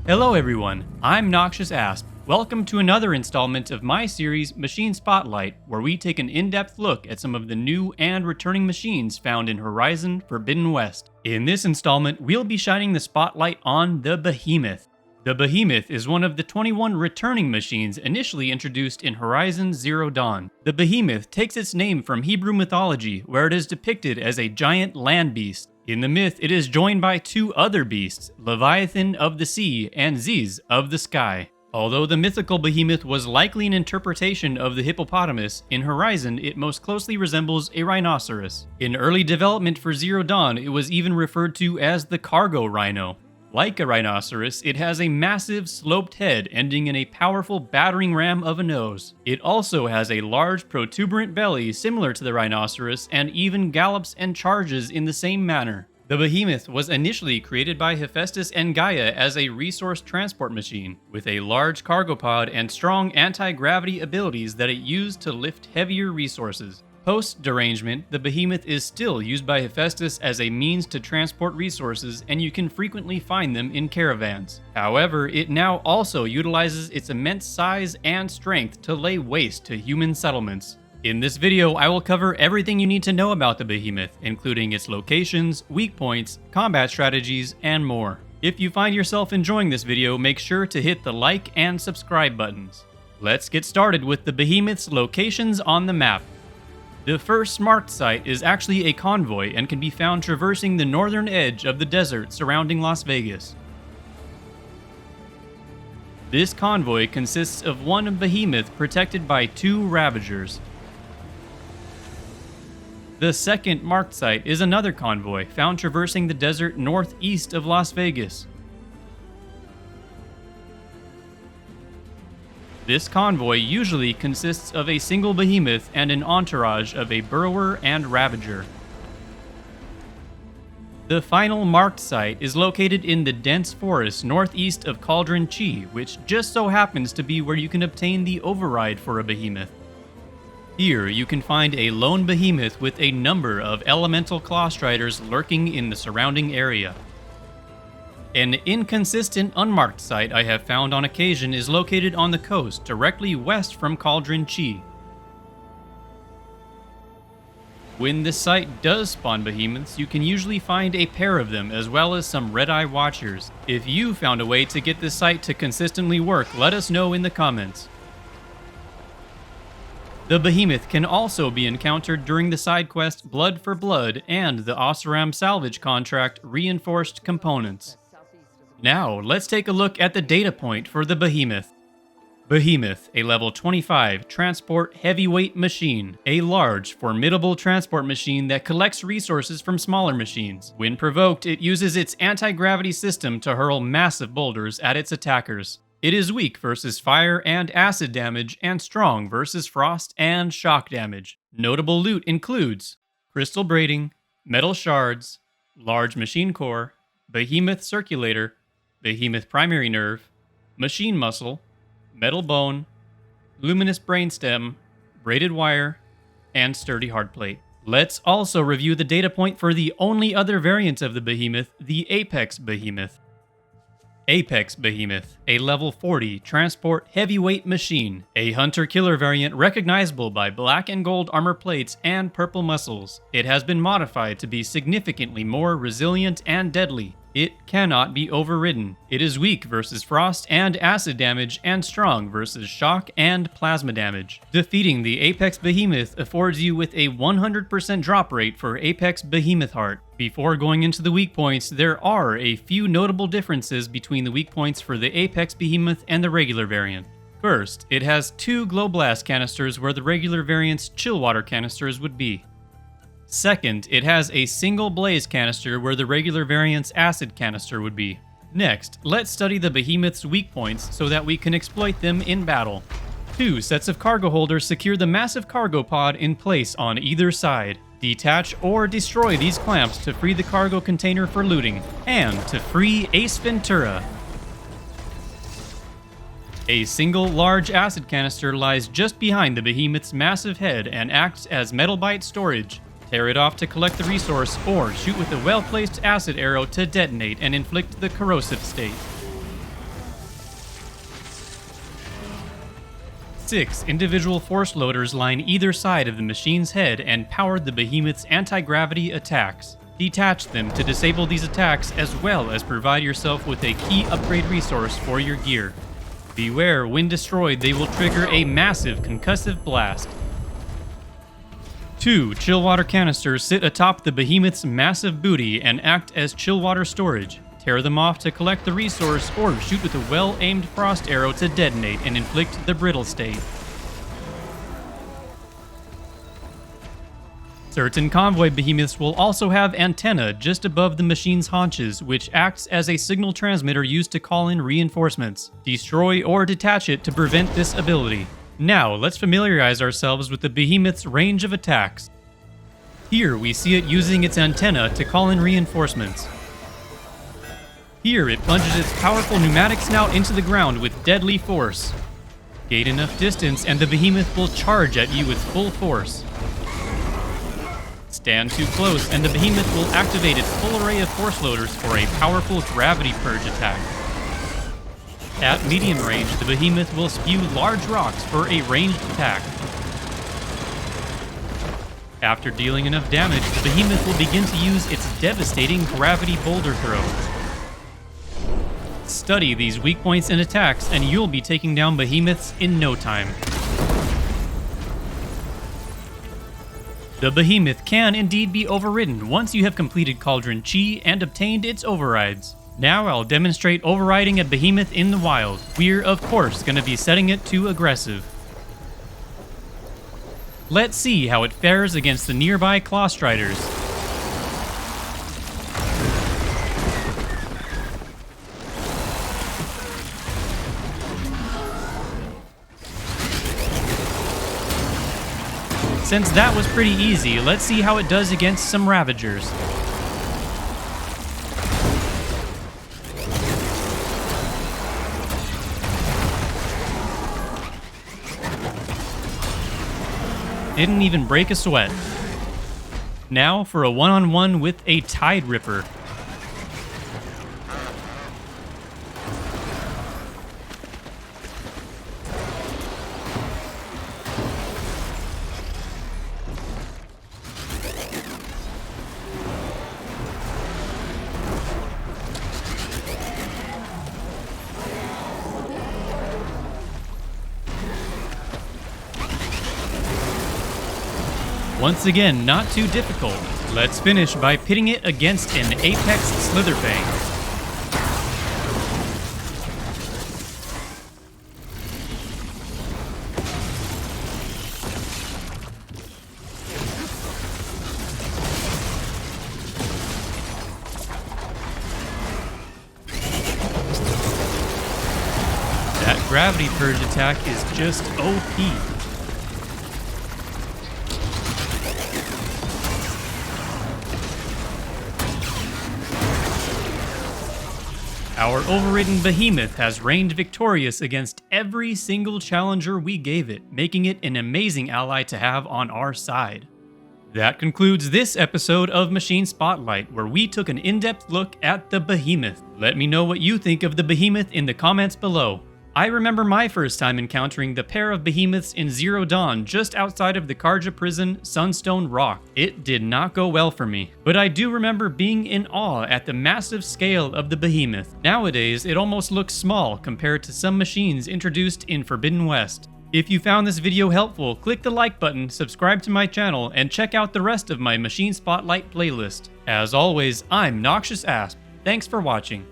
Hello everyone, I'm Noxious Asp. Welcome to another installment of my series Machine Spotlight, where we take an in-depth look at some of the new and returning machines found in Horizon Forbidden West. In this installment, we'll be shining the spotlight on the Behemoth. The Behemoth is one of the 21 returning machines initially introduced in Horizon Zero Dawn. The Behemoth takes its name from Hebrew mythology, where it is depicted as a giant land beast. In the myth, it is joined by two other beasts, Leviathan of the sea and Ziz of the sky. Although the mythical behemoth was likely an interpretation of the hippopotamus, in Horizon it most closely resembles a rhinoceros. In early development for Zero Dawn, it was even referred to as the cargo rhino. Like a rhinoceros, it has a massive sloped head ending in a powerful battering ram of a nose. It also has a large protuberant belly similar to the rhinoceros and even gallops and charges in the same manner. The Behemoth was initially created by Hephaestus and Gaia as a resource transport machine, with a large cargo pod and strong anti-gravity abilities that it used to lift heavier resources. Post-derangement, the Behemoth is still used by Hephaestus as a means to transport resources, and you can frequently find them in caravans. However, it now also utilizes its immense size and strength to lay waste to human settlements. In this video, I will cover everything you need to know about the Behemoth, including its locations, weak points, combat strategies, and more. If you find yourself enjoying this video, make sure to hit the like and subscribe buttons. Let's get started with the Behemoth's locations on the map. The first marked site is actually a convoy and can be found traversing the northern edge of the desert surrounding Las Vegas. This convoy consists of one Behemoth protected by two Ravagers. The second marked site is another convoy found traversing the desert northeast of Las Vegas. This convoy usually consists of a single Behemoth and an entourage of a Burrower and Ravager. The final marked site is located in the dense forest northeast of Cauldron Chi, which just so happens to be where you can obtain the override for a Behemoth. Here you can find a lone Behemoth with a number of elemental claw striders lurking in the surrounding area. An inconsistent unmarked site I have found on occasion is located on the coast directly west from Cauldron Chi. When this site does spawn Behemoths, you can usually find a pair of them as well as some red-eye watchers. If you found a way to get this site to consistently work, let us know in the comments. The Behemoth can also be encountered during the side quest Blood for Blood and the Oseram salvage contract Reinforced Components. Now, let's take a look at the data point for the Behemoth. Behemoth, a level 25 transport heavyweight machine. A large, formidable transport machine that collects resources from smaller machines. When provoked, it uses its anti-gravity system to hurl massive boulders at its attackers. It is weak versus fire and acid damage and strong versus frost and shock damage. Notable loot includes crystal braiding, metal shards, large machine core, Behemoth circulator, Behemoth primary nerve, machine muscle, metal bone, luminous brainstem, braided wire, and sturdy hardplate. Let's also review the data point for the only other variant of the Behemoth, the Apex Behemoth. Apex Behemoth, a level 40 transport heavyweight machine, a hunter-killer variant recognizable by black and gold armor plates and purple muscles. It has been modified to be significantly more resilient and deadly. It cannot be overridden. It is weak versus frost and acid damage and strong versus shock and plasma damage. Defeating the Apex Behemoth affords you with a 100% drop rate for Apex Behemoth Heart. Before going into the weak points, there are a few notable differences between the weak points for the Apex Behemoth and the regular variant. First, it has two glow blast canisters where the regular variant's chill water canisters would be. Second, it has a single blaze canister where the regular variant's acid canister would be. Next, let's study the Behemoth's weak points so that we can exploit them in battle. Two sets of cargo holders secure the massive cargo pod in place on either side. Detach or destroy these clamps to free the cargo container for looting, and to free Ace Ventura. A single large acid canister lies just behind the Behemoth's massive head and acts as metal bite storage. Tear it off to collect the resource, or shoot with a well-placed acid arrow to detonate and inflict the corrosive state. 6 individual force loaders line either side of the machine's head and power the Behemoth's anti-gravity attacks. Detach them to disable these attacks as well as provide yourself with a key upgrade resource for your gear. Beware, when destroyed, they will trigger a massive concussive blast. 2 chill water canisters sit atop the Behemoth's massive booty and act as chill water storage. Tear them off to collect the resource or shoot with a well-aimed frost arrow to detonate and inflict the brittle state. Certain convoy behemoths will also have antennae just above the machine's haunches, which acts as a signal transmitter used to call in reinforcements. Destroy or detach it to prevent this ability. Now, let's familiarize ourselves with the behemoth's range of attacks. Here we see it using its antenna to call in reinforcements. Here it plunges its powerful pneumatic snout into the ground with deadly force. Gain enough distance and the behemoth will charge at you with full force. Stand too close and the behemoth will activate its full array of force loaders for a powerful gravity purge attack. At medium range, the behemoth will spew large rocks for a ranged attack. After dealing enough damage, the behemoth will begin to use its devastating gravity boulder throw. Study these weak points and attacks, and you'll be taking down behemoths in no time. The behemoth can indeed be overridden once you have completed Cauldron Chi and obtained its overrides. Now I'll demonstrate overriding a behemoth in the wild. We're of course going to be setting it to aggressive. Let's see how it fares against the nearby Claw Striders. Since that was pretty easy, let's see how it does against some Ravagers. Didn't even break a sweat. Now for a one-on-one with a Tide Ripper. Once again, not too difficult. Let's finish by pitting it against an Apex Slitherfang. That Gravity Purge attack is just OP. Our overridden behemoth has reigned victorious against every single challenger we gave it, making it an amazing ally to have on our side. That concludes this episode of Machine Spotlight, where we took an in-depth look at the behemoth. Let me know what you think of the behemoth in the comments below. I remember my first time encountering the pair of behemoths in Zero Dawn just outside of the Karja prison, Sunstone Rock. It did not go well for me, but I do remember being in awe at the massive scale of the behemoth. Nowadays, it almost looks small compared to some machines introduced in Forbidden West. If you found this video helpful, click the like button, subscribe to my channel, and check out the rest of my Machine Spotlight playlist. As always, I'm Noxious Asp. Thanks for watching.